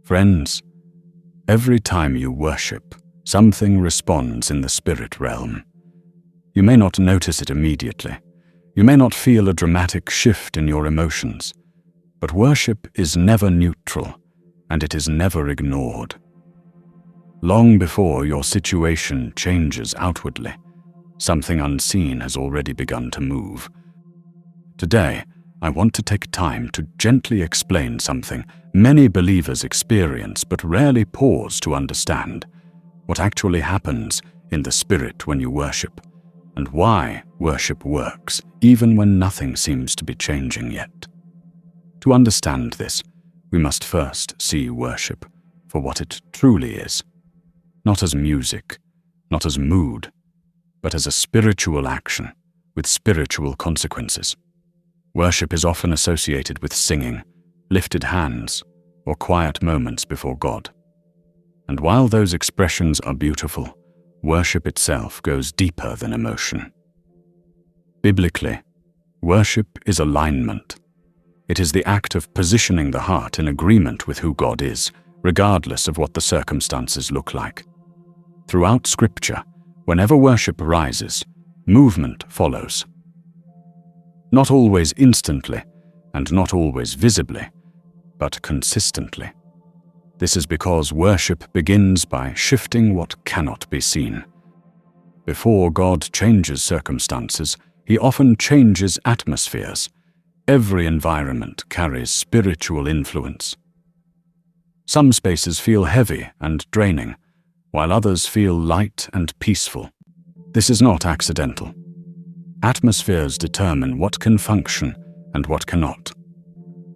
Friends, every time you worship, something responds in the spirit realm. You may not notice it immediately. You may not feel a dramatic shift in your emotions. But worship is never neutral, and it is never ignored. Long before your situation changes outwardly, something unseen has already begun to move. Today, I want to take time to gently explain something many believers experience but rarely pause to understand: what actually happens in the spirit when you worship, and why worship works even when nothing seems to be changing yet. To understand this, we must first see worship for what it truly is, not as music, not as mood, but as a spiritual action with spiritual consequences. Worship is often associated with singing, lifted hands, or quiet moments before God. And while those expressions are beautiful, worship itself goes deeper than emotion. Biblically, worship is alignment. It is the act of positioning the heart in agreement with who God is, regardless of what the circumstances look like. Throughout Scripture, whenever worship rises, movement follows. Not always instantly, and not always visibly, but consistently. This is because worship begins by shifting what cannot be seen. Before God changes circumstances, He often changes atmospheres. Every environment carries spiritual influence. Some spaces feel heavy and draining, while others feel light and peaceful. This is not accidental. Atmospheres determine what can function and what cannot.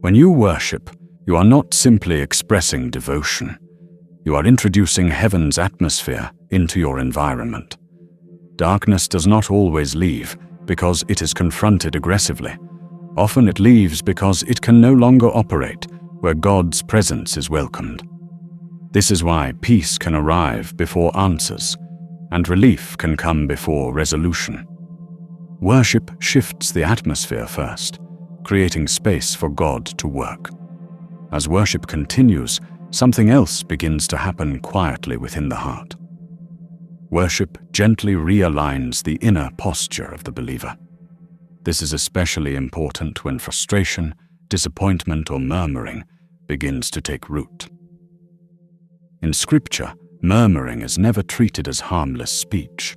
When you worship, you are not simply expressing devotion. You are introducing heaven's atmosphere into your environment. Darkness does not always leave because it is confronted aggressively. Often it leaves because it can no longer operate where God's presence is welcomed. This is why peace can arrive before answers, and relief can come before resolution. Worship shifts the atmosphere first, creating space for God to work. As worship continues, something else begins to happen quietly within the heart. Worship gently realigns the inner posture of the believer. This is especially important when frustration, disappointment, or murmuring begins to take root. In Scripture, murmuring is never treated as harmless speech.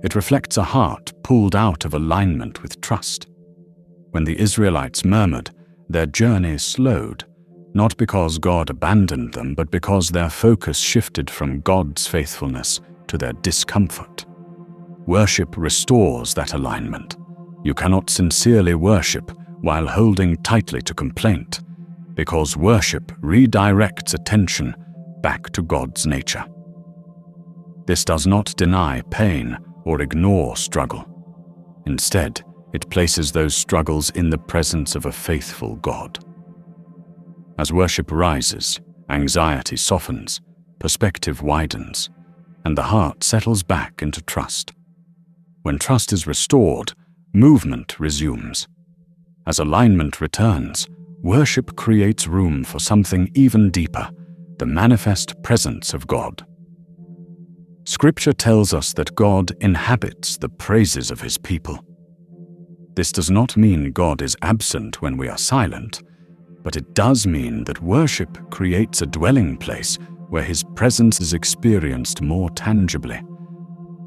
It reflects a heart pulled out of alignment with trust. When the Israelites murmured, their journey slowed, not because God abandoned them, but because their focus shifted from God's faithfulness to their discomfort. Worship restores that alignment. You cannot sincerely worship while holding tightly to complaint, because worship redirects attention back to God's nature. This does not deny pain or ignore struggle. Instead, it places those struggles in the presence of a faithful God. As worship rises, anxiety softens, perspective widens, and the heart settles back into trust. When trust is restored, movement resumes. As alignment returns, worship creates room for something even deeper, the manifest presence of God. Scripture tells us that God inhabits the praises of His people. This does not mean God is absent when we are silent, but it does mean that worship creates a dwelling place where His presence is experienced more tangibly.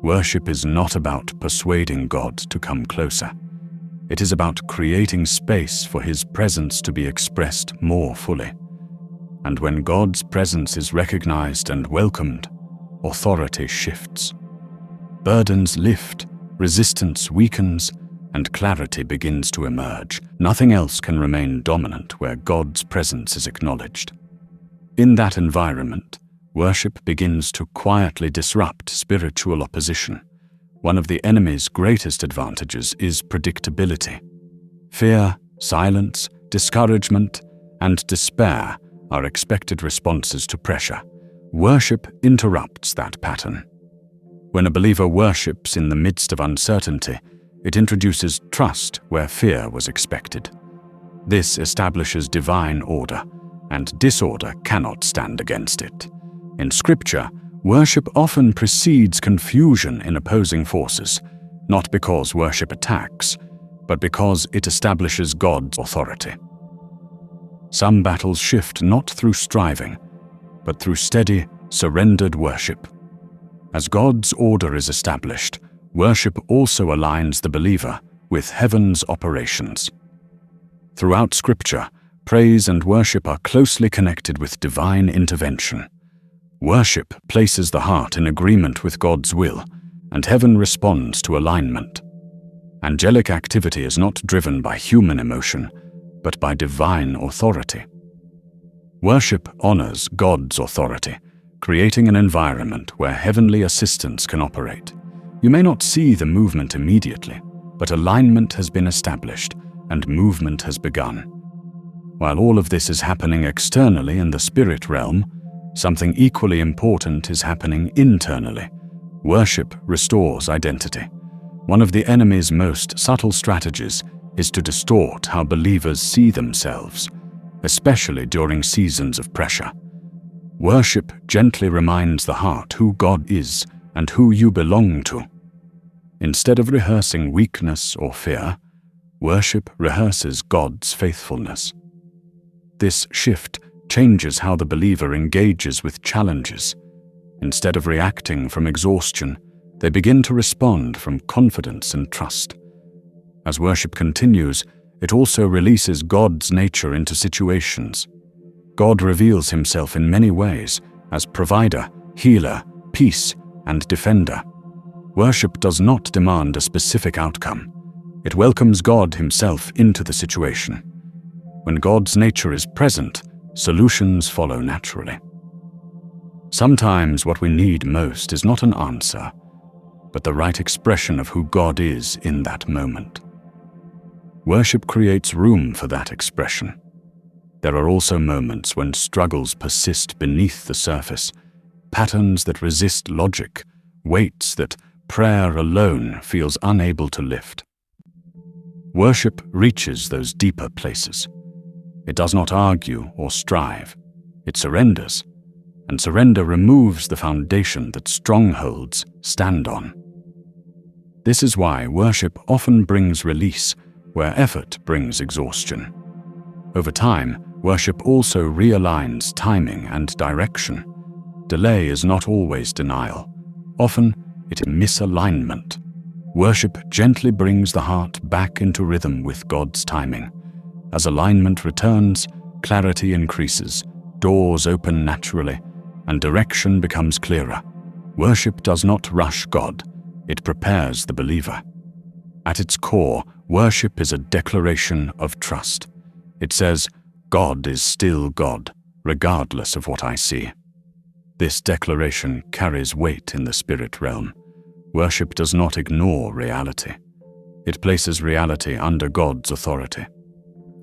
Worship is not about persuading God to come closer. It is about creating space for His presence to be expressed more fully. And when God's presence is recognized and welcomed, authority shifts. Burdens lift, resistance weakens, and clarity begins to emerge. Nothing else can remain dominant where God's presence is acknowledged. In that environment, worship begins to quietly disrupt spiritual opposition. One of the enemy's greatest advantages is predictability. Fear, silence, discouragement, and despair are expected responses to pressure. Worship interrupts that pattern. When a believer worships in the midst of uncertainty, it introduces trust where fear was expected. This establishes divine order, and disorder cannot stand against it. In Scripture, worship often precedes confusion in opposing forces, not because worship attacks, but because it establishes God's authority. Some battles shift not through striving, but through steady, surrendered worship. As God's order is established, worship also aligns the believer with heaven's operations. Throughout Scripture, praise and worship are closely connected with divine intervention. Worship places the heart in agreement with God's will, and heaven responds to alignment. Angelic activity is not driven by human emotion, but by divine authority. Worship honors God's authority, creating an environment where heavenly assistance can operate. You may not see the movement immediately, but alignment has been established and movement has begun. While all of this is happening externally in the spirit realm, something equally important is happening internally. Worship restores identity. One of the enemy's most subtle strategies is to distort how believers see themselves, especially during seasons of pressure. Worship gently reminds the heart who God is and who you belong to. Instead of rehearsing weakness or fear, worship rehearses God's faithfulness. This shift changes how the believer engages with challenges. Instead of reacting from exhaustion, they begin to respond from confidence and trust. As worship continues, it also releases God's nature into situations. God reveals himself in many ways as provider, healer, peace, and defender. Worship does not demand a specific outcome. It welcomes God himself into the situation. When God's nature is present, solutions follow naturally. Sometimes what we need most is not an answer, but the right expression of who God is in that moment. Worship creates room for that expression. There are also moments when struggles persist beneath the surface, patterns that resist logic, weights that prayer alone feels unable to lift. Worship reaches those deeper places. It does not argue or strive. It surrenders, and surrender removes the foundation that strongholds stand on. This is why worship often brings release where effort brings exhaustion. Over time, worship also realigns timing and direction. Delay is not always denial. Often, it is misalignment. Worship gently brings the heart back into rhythm with God's timing. As alignment returns, clarity increases, doors open naturally, and direction becomes clearer. Worship does not rush God, it prepares the believer. At its core, worship is a declaration of trust. It says, God is still God, regardless of what I see. This declaration carries weight in the spirit realm. Worship does not ignore reality. It places reality under God's authority.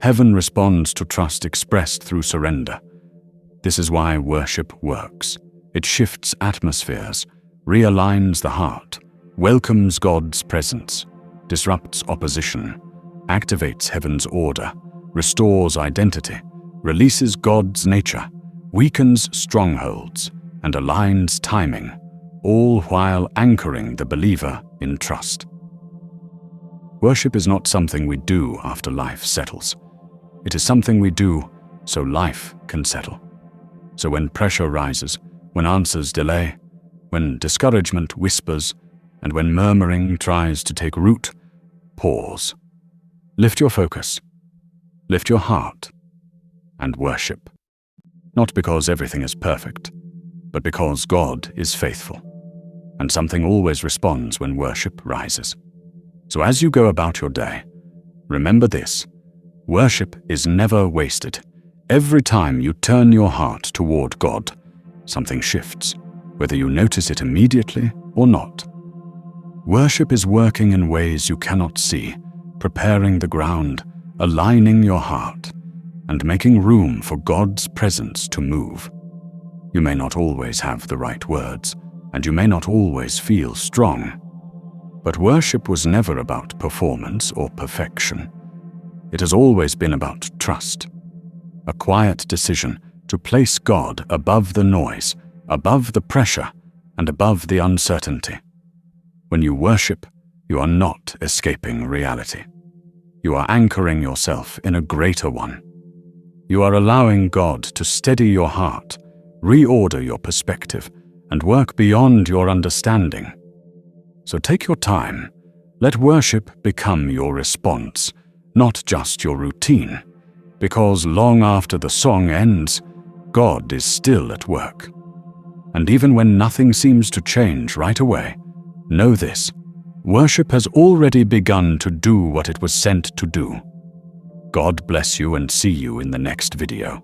Heaven responds to trust expressed through surrender. This is why worship works. It shifts atmospheres, realigns the heart, welcomes God's presence, disrupts opposition, activates heaven's order, restores identity, releases God's nature, weakens strongholds, and aligns timing, all while anchoring the believer in trust. Worship is not something we do after life settles. It is something we do so life can settle. So when pressure rises, when answers delay, when discouragement whispers, and when murmuring tries to take root, pause. Lift your focus, lift your heart, and worship. Not because everything is perfect, but because God is faithful, and something always responds when worship rises. So as you go about your day, remember this: worship is never wasted. Every time you turn your heart toward God, something shifts, whether you notice it immediately or not. Worship is working in ways you cannot see, preparing the ground, aligning your heart, and making room for God's presence to move. You may not always have the right words, and you may not always feel strong. But worship was never about performance or perfection. It has always been about trust. a quiet decision to place God above the noise, above the pressure, and above the uncertainty. When you worship, you are not escaping reality. You are anchoring yourself in a greater one. You are allowing God to steady your heart, reorder your perspective, and work beyond your understanding. So take your time. Let worship become your response, not just your routine, because long after the song ends, God is still at work. And even when nothing seems to change right away, know this: worship has already begun to do what it was sent to do. God bless you, and see you in the next video.